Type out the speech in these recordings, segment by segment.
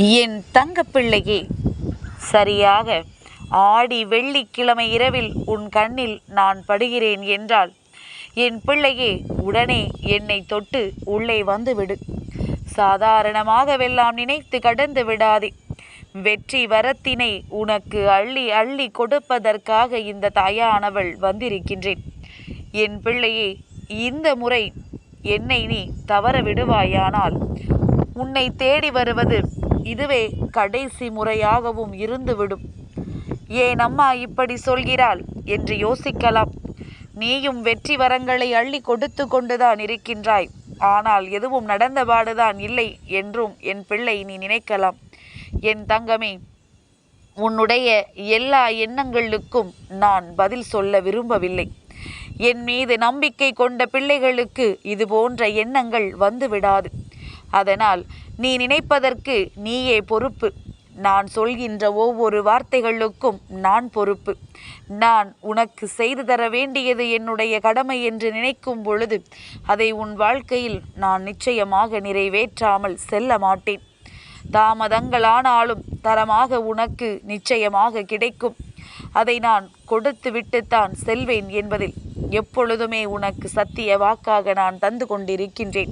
என் தங்கப்பிள்ளையே, சரியாக ஆடி வெள்ளிக்கிழமை இரவில் உன் கண்ணில் நான் படுகிறேன் என்றால், என் பிள்ளையே, உடனே என்னை தொட்டு உள்ளே வந்துவிடு. சாதாரணமாகவெல்லாம் நினைத்து கடந்து விடாதே. வெற்றி வரத்தினை உனக்கு அள்ளி அள்ளி கொடுப்பதற்காக இந்த தாயானவள் வந்திருக்கின்றேன். என் பிள்ளையே, இந்த முறை என்னை நீ தவற விடுவாயானால் உன்னை தேடி வருவது இதுவே கடைசி முறையாகவும் இருந்துவிடும். ஏன் அம்மா இப்படி சொல்கிறாள் என்று யோசிக்கலாம். நீயும் வெற்றி வரங்களை அள்ளி கொடுத்து கொண்டுதான் இருக்கின்றாய். ஆனால் எதுவும் நடந்தபாடுதான் இல்லை என்றும் என் பிள்ளை நீ நினைக்கலாம். என் தங்கமே, உன்னுடைய எல்லா எண்ணங்களுக்கும் நான் பதில் சொல்ல விரும்பவில்லை. என் மீது நம்பிக்கை கொண்ட பிள்ளைகளுக்கு இது போன்ற எண்ணங்கள் வந்துவிடாது. அதனால் நீ நினைப்பதற்கு நீயே பொறுப்பு. நான் சொல்கின்ற ஒவ்வொரு வார்த்தைகளுக்கும் நான் பொறுப்பு. நான் உனக்கு செய்து தர வேண்டியது என்னுடைய கடமை என்று நினைக்கும் பொழுது அதை உன் வாழ்க்கையில் நான் நிச்சயமாக நிறைவேற்றாமல் செல்ல மாட்டேன். தாமதங்களானாலும் தரமாக உனக்கு நிச்சயமாக கிடைக்கும். அதை நான் கொடுத்து விட்டுத்தான் செல்வேன் என்பதில் எப்பொழுதுமே உனக்கு சத்திய வாக்காக நான் தந்து கொண்டிருக்கின்றேன்.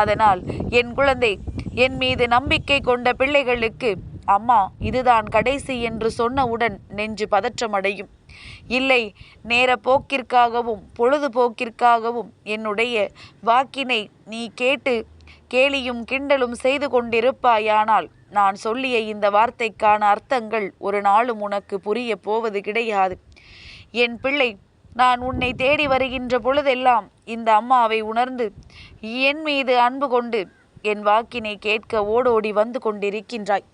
அதனால் என் குழந்தை, என் மீது நம்பிக்கை கொண்ட பிள்ளைகளுக்கு அம்மா இதுதான் கடைசி என்று சொன்னவுடன் நெஞ்சு பதற்றமடையும். இல்லை, நேர போக்கிற்காகவும் பொழுதுபோக்கிற்காகவும் என்னுடைய வாக்கினை நீ கேட்டு கேலியும் கிண்டலும் செய்து கொண்டிருப்பாயானால் நான் சொல்லிய இந்த வார்த்தைக்கான அர்த்தங்கள் ஒரு நாளும் உனக்கு புரிய போவது கிடையாது. என் பிள்ளை, நான் உன்னை தேடி வருகின்ற பொழுதெல்லாம் இந்த அம்மாவை உணர்ந்து என் மீது அன்பு கொண்டு என் வாக்கினை கேட்க ஓடோடி வந்து கொண்டிருக்கின்றாய்.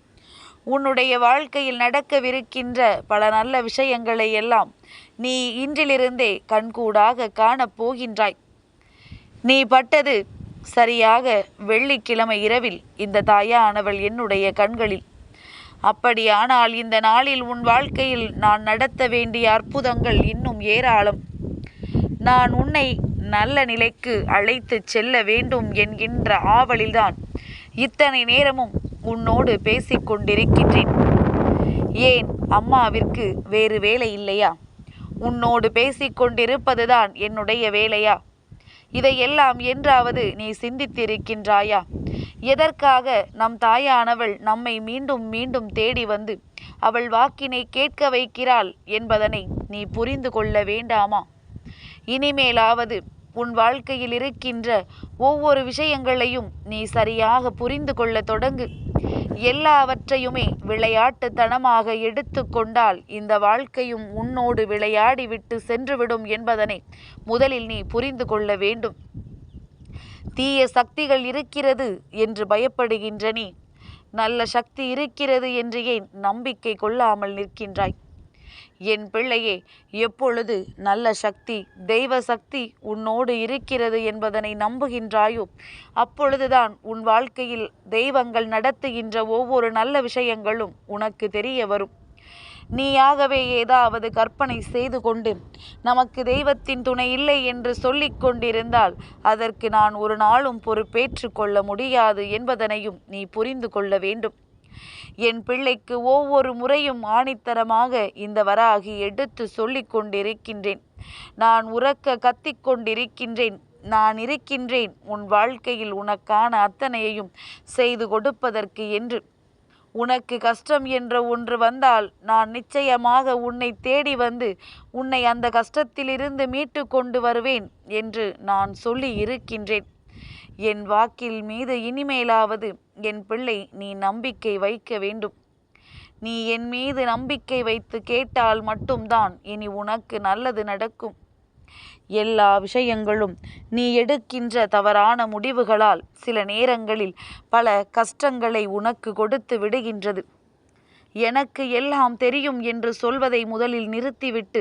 உன்னுடைய வாழ்க்கையில் நடக்கவிருக்கின்ற பல நல்ல விஷயங்களை எல்லாம் நீ இன்றிலிருந்தே கண்கூடாக காணப்போகின்றாய். நீ பட்டது சரியாக வெள்ளிக்கிழமை இரவில் இந்த தாயானவள் என்னுடைய கண்களில். அப்படியானால் இந்த நாளில் உன் வாழ்க்கையில் நான் நடத்த வேண்டிய அற்புதங்கள் இன்னும் ஏராளம். நான் உன்னை நல்ல நிலைக்கு அழைத்து செல்ல வேண்டும் என்கின்ற ஆவலில்தான் இத்தனை நேரமும் உன்னோடு பேசிக்கொண்டிருக்கின்றேன். ஏன் அம்மாவிற்கு வேறு வேலை இல்லையா? உன்னோடு பேசிக்கொண்டிருப்பதுதான் என்னுடைய வேலையா? இதையெல்லாம் என்றாவது நீ சிந்தித்திருக்கின்றாயா? எதற்காக நம் தாயானவள் நம்மை மீண்டும் மீண்டும் தேடி வந்து அவள் வாக்கினை கேட்க வைக்கிறாள் என்பதனை நீ புரிந்து கொள்ள வேண்டாமா? இனிமேலாவது உன் வாழ்க்கையில் இருக்கின்ற ஒவ்வொரு விஷயங்களையும் நீ சரியாக புரிந்து கொள்ள தொடங்கு. எல்லாவற்றையுமே விளையாட்டுத்தனமாக எடுத்து கொண்டால் இந்த வாழ்க்கையும் உன்னோடு விளையாடி விட்டு சென்றுவிடும் என்பதனை முதலில் நீ புரிந்து கொள்ள வேண்டும். தீய சக்திகள் இருக்கிறது என்று பயப்படுகின்ற நீ நல்ல சக்தி இருக்கிறது என்று ஏன் நம்பிக்கை கொள்ளாமல் நிற்கின்றாய்? என் பிள்ளையே, எப்பொழுது நல்ல சக்தி, தெய்வ சக்தி உன்னோடு இருக்கிறது என்பதனை நம்புகின்றாயோ அப்பொழுதுதான் உன் வாழ்க்கையில் தெய்வங்கள் நடத்துகின்ற ஒவ்வொரு நல்ல விஷயங்களும் உனக்கு தெரிய வரும். நீயாகவே ஏதாவது கற்பனை செய்து கொண்டு நமக்கு தெய்வத்தின் துணை இல்லை என்று சொல்லிக் கொண்டிருந்தால் அதற்கு நான் ஒரு நாளும் பொறுப்பேற்று கொள்ள முடியாது என்பதனையும் நீ புரிந்து கொள்ள வேண்டும். என் பிள்ளைக்கு ஒவ்வொரு முறையும் ஆணித்தரமாக இந்த வராகி எடுத்து சொல்லிக் கொண்டிருக்கின்றேன். நான் உரக்க கத்திக்கொண்டிருக்கின்றேன். நான் இருக்கின்றேன் உன் வாழ்க்கையில் உனக்கான அத்தனையையும் செய்து கொடுப்பதற்கு என்று. உனக்கு கஷ்டம் என்ற ஒன்று வந்தால் நான் நிச்சயமாக உன்னை தேடி வந்து உன்னை அந்த கஷ்டத்திலிருந்து மீட்டு கொண்டு வருவேன் என்று நான் சொல்லி இருக்கின்றேன். என் வாக்கில் மீது இனிமேலாவது என் பிள்ளை நீ நம்பிக்கை வைக்க வேண்டும். நீ என் மீது நம்பிக்கை வைத்து கேட்டால் மட்டும்தான் இனி உனக்கு நல்லது நடக்கும். எல்லா விஷயங்களும் நீ எடுக்கின்ற தவறான முடிவுகளால் சில நேரங்களில் பல கஷ்டங்களை உனக்கு கொடுத்து விடுகின்றது. எனக்கு எல்லாம் தெரியும் என்று சொல்வதை முதலில் நிறுத்திவிட்டு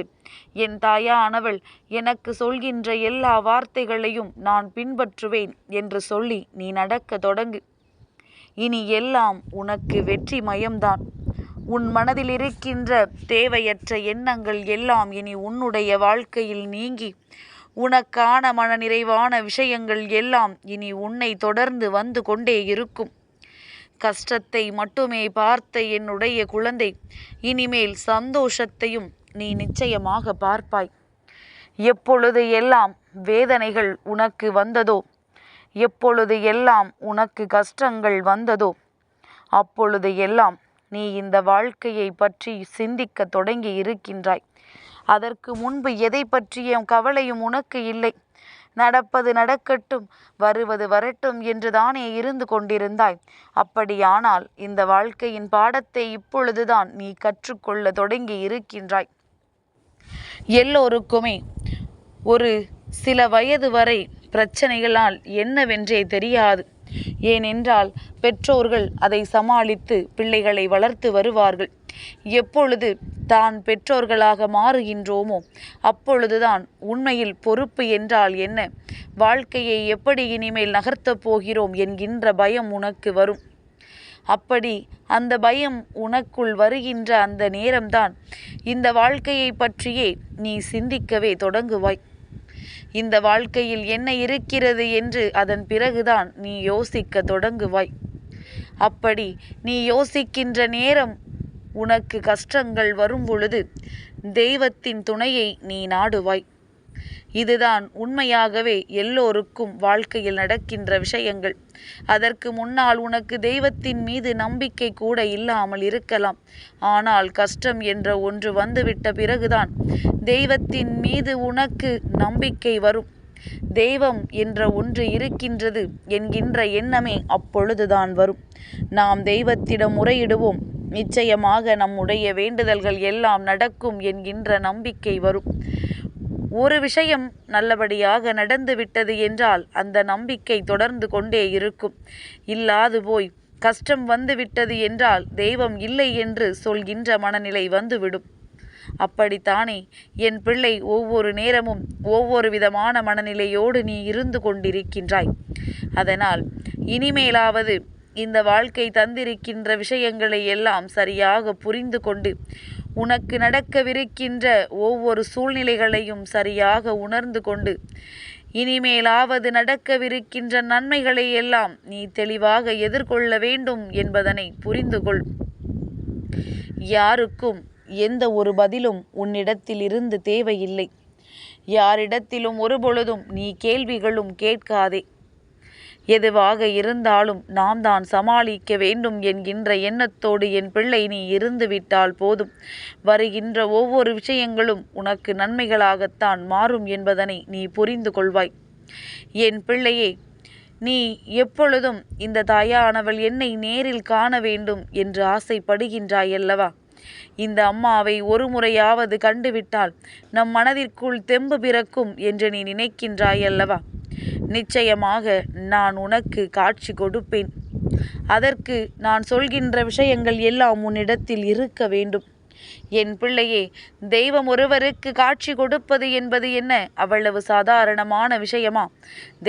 என் தாயானவள் எனக்கு சொல்கின்ற எல்லா வார்த்தைகளையும் நான் பின்பற்றுவேன் என்று சொல்லி நீ நடக்க தொடங்கு. இனி எல்லாம் உனக்கு வெற்றி மயம்தான். உன் மனதில் இருக்கின்ற தேவையற்ற எண்ணங்கள் எல்லாம் இனி உன்னுடைய வாழ்க்கையில் நீங்கி உனக்கான மனநிறைவான விஷயங்கள் எல்லாம் இனி உன்னை தொடர்ந்து வந்து கொண்டே இருக்கும். கஷ்டத்தை மட்டுமே பார்த்த என்னுடைய குழந்தை, இனிமேல் சந்தோஷத்தையும் நீ நிச்சயமாக பார்ப்பாய். எப்பொழுது எல்லாம் வேதனைகள் உனக்கு வந்ததோ, எப்பொழுது எல்லாம் உனக்கு கஷ்டங்கள் வந்ததோ, அப்பொழுது எல்லாம் நீ இந்த வாழ்க்கையை பற்றி சிந்திக்க தொடங்கி இருக்கின்றாய். அதற்கு முன்பு எதை பற்றிய கவலையும் உனக்கு இல்லை. நடப்பது நடக்கட்டும், வருவது வரட்டும் என்றுதானே இருந்து கொண்டிருந்தாய். அப்படியானால் இந்த வாழ்க்கையின் பாடத்தை இப்பொழுதுதான் நீ கற்றுக்கொள்ள தொடங்கி இருக்கின்றாய். எல்லோருக்குமே ஒரு சில வயது வரை பிரச்சனைகளால் என்னவென்றே தெரியாது. ஏனென்றால் பெற்றோர்கள் அதை சமாளித்து பிள்ளைகளை வளர்த்து வருவார்கள். எப்பொழுது தான் பெற்றோர்களாக மாறுகின்றோமோ அப்பொழுதுதான் உண்மையில் பொறுப்பு என்றால் என்ன, வாழ்க்கையை எப்படி இனிமேல் நகர்த்தப் போகிறோம் என்கின்ற பயம் உனக்கு வரும். அப்படி அந்த பயம் உனக்குள் வருகின்ற அந்த நேரம்தான் இந்த வாழ்க்கையை பற்றியே நீ சிந்திக்கவே தொடங்குவாய். இந்த வாழ்க்கையில் என்ன இருக்கிறது என்று அதன் பிறகுதான் நீ யோசிக்க தொடங்குவாய். அப்படி நீ யோசிக்கின்ற நேரம் உனக்கு கஷ்டங்கள் வரும் பொழுது தெய்வத்தின் துணையை நீ நாடுவாய். இதுதான் உண்மையாகவே எல்லோருக்கும் வாழ்க்கையில் நடக்கின்ற விஷயங்கள். அதற்கு முன்னால் உனக்கு தெய்வத்தின் மீது நம்பிக்கை கூட இல்லாமல் இருக்கலாம். ஆனால் கஷ்டம் என்ற ஒன்று வந்துவிட்ட பிறகுதான் தெய்வத்தின் மீது உனக்கு நம்பிக்கை வரும். தெய்வம் என்ற ஒன்று இருக்கின்றது என்கின்ற எண்ணமே அப்பொழுதுதான் வரும். நாம் தெய்வத்திடம் முறையிடுவோம், நிச்சயமாக நம்முடைய வேண்டுதல்கள் எல்லாம் நடக்கும் என்கின்ற நம்பிக்கை வரும். ஒரு விஷயம் நல்லபடியாக நடந்துவிட்டது என்றால் அந்த நம்பிக்கை தொடர்ந்து கொண்டே இருக்கும். இல்லாது போய் கஷ்டம் வந்துவிட்டது என்றால் தெய்வம் இல்லை என்று சொல்கின்ற மனநிலை வந்துவிடும். அப்படித்தானே என் பிள்ளை, ஒவ்வொரு நேரமும் ஒவ்வொரு விதமான மனநிலையோடு நீ இருந்து கொண்டிருக்கின்றாய். அதனால் இனிமேலாவது இந்த வாழ்க்கை தந்திருக்கின்ற விஷயங்களை எல்லாம் சரியாக புரிந்து கொண்டு உனக்கு நடக்கவிருக்கின்ற ஒவ்வொரு சூழ்நிலைகளையும் சரியாக உணர்ந்து கொண்டு இனிமேலாவது நடக்கவிருக்கின்ற நன்மைகளை எல்லாம் நீ தெளிவாக எதிர்கொள்ள வேண்டும் என்பதனை புரிந்து கொள். யாருக்கும் எந்த ஒரு பதிலும் உன்னிடத்தில் இருந்து தேவையில்லை. யாரிடத்திலும் ஒருபொழுதும் நீ கேள்விகளும் கேட்காதே. எதுவாக இருந்தாலும் நாம் தான் சமாளிக்க வேண்டும் என்கின்ற எண்ணத்தோடு என் பிள்ளை நீ இருந்து விட்டால் போதும். வருகின்ற ஒவ்வொரு விஷயங்களும் உனக்கு நன்மைகளாகத்தான் மாறும் என்பதனை நீ புரிந்து கொள்வாய். என் பிள்ளையே, நீ எப்பொழுதும் இந்த தாயானவள் என்னை நேரில் காண வேண்டும் என்று ஆசைப்படுகின்றாயல்லவா? இந்த அம்மாவை ஒரு முறையாவது கண்டுவிட்டால் நம் மனதிற்குள் தெம்பு பிறக்கும் என்று நீ நினைக்கின்றாயல்லவா? நிச்சயமாக நான் உனக்கு காட்சி கொடுப்பேன். அதற்கு நான் சொல்கின்ற விஷயங்கள் எல்லாம் உன்னிடத்தில் இருக்க வேண்டும். என் பிள்ளையே, தெய்வம் ஒருவருக்கு காட்சி கொடுப்பது என்பது என்ன அவ்வளவு சாதாரணமான விஷயமா?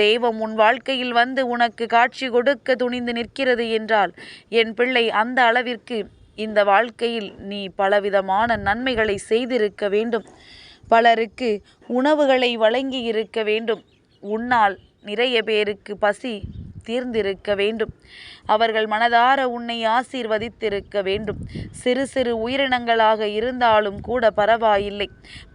தெய்வம் உன் வாழ்க்கையில் வந்து உனக்கு காட்சி கொடுக்க துணிந்து நிற்கிறது என்றால் என் பிள்ளை, அந்த அளவிற்கு இந்த வாழ்க்கையில் நீ பலவிதமான நன்மைகளை செய்திருக்க வேண்டும். பலருக்கு உணவுகளை வழங்கி இருக்க வேண்டும். உன்னால் நிறைய பேருக்கு பசி தீர்ந்திருக்க வேண்டும். அவர்கள் மனதார உன்னை ஆசீர்வதித்திருக்க வேண்டும். சிறு சிறு உயிரினங்களாக இருந்தாலும் கூட பரவாயில்லை,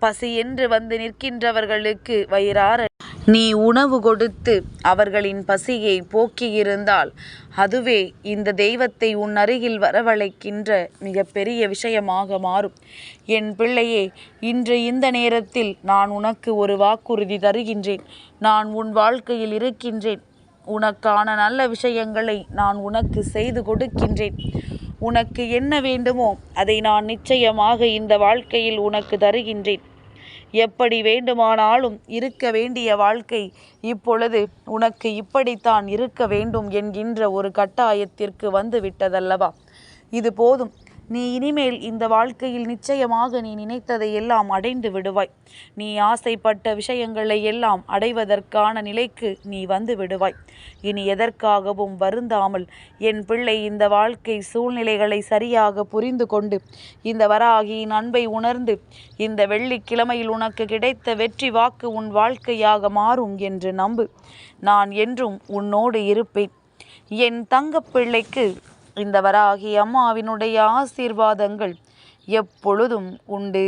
பசி என்று வந்து நிற்கின்றவர்களுக்கு வயிறார நீ உணவு கொடுத்து அவர்களின் பசியை போக்கியிருந்தால் அதுவே இந்த தெய்வத்தை உன் அருகில் வரவழைக்கின்ற மிகப்பெரிய விஷயமாக மாறும். என் பிள்ளையே, இன்று இந்த நேரத்தில் நான் உனக்கு ஒரு வாக்குறுதி தருகின்றேன். நான் உன் வாழ்க்கையில் இருக்கின்றேன். உனக்கான நல்ல விஷயங்களை நான் உனக்கு செய்து கொடுக்கின்றேன். உனக்கு என்ன வேண்டுமோ அதை நான் நிச்சயமாக இந்த வாழ்க்கையில் உனக்கு தருகின்றேன். எப்படி வேண்டுமானாலும் இருக்க வேண்டிய வாழ்க்கை இப்பொழுது உனக்கு இப்படித்தான் இருக்க வேண்டும் என்கின்ற ஒரு கட்டாயத்திற்கு வந்து விட்டதல்லவா? இது போதும். நீ இனிமேல் இந்த வாழ்க்கையில் நிச்சயமாக நீ நினைத்ததை எல்லாம் அடைந்து விடுவாய். நீ ஆசைப்பட்ட விஷயங்களை எல்லாம் அடைவதற்கான நிலைக்கு நீ வந்து விடுவாய். இனி எதற்காகவும் வருந்தாமல் என் பிள்ளை இந்த வாழ்க்கை சூழ்நிலைகளை சரியாக புரிந்து கொண்டு இந்த வராகியின் அன்பை உணர்ந்து இந்த வெள்ளிக்கிழமையில் உனக்கு கிடைத்த வெற்றி வாக்கு உன் வாழ்க்கையாக மாறும் என்று நம்பு. நான் என்றும் உன்னோடு இருப்பேன். என் தங்கப்பிள்ளைக்கு இந்த வராகி அம்மாவினுடைய ஆசீர்வாதங்கள் எப்பொழுதும் உண்டு.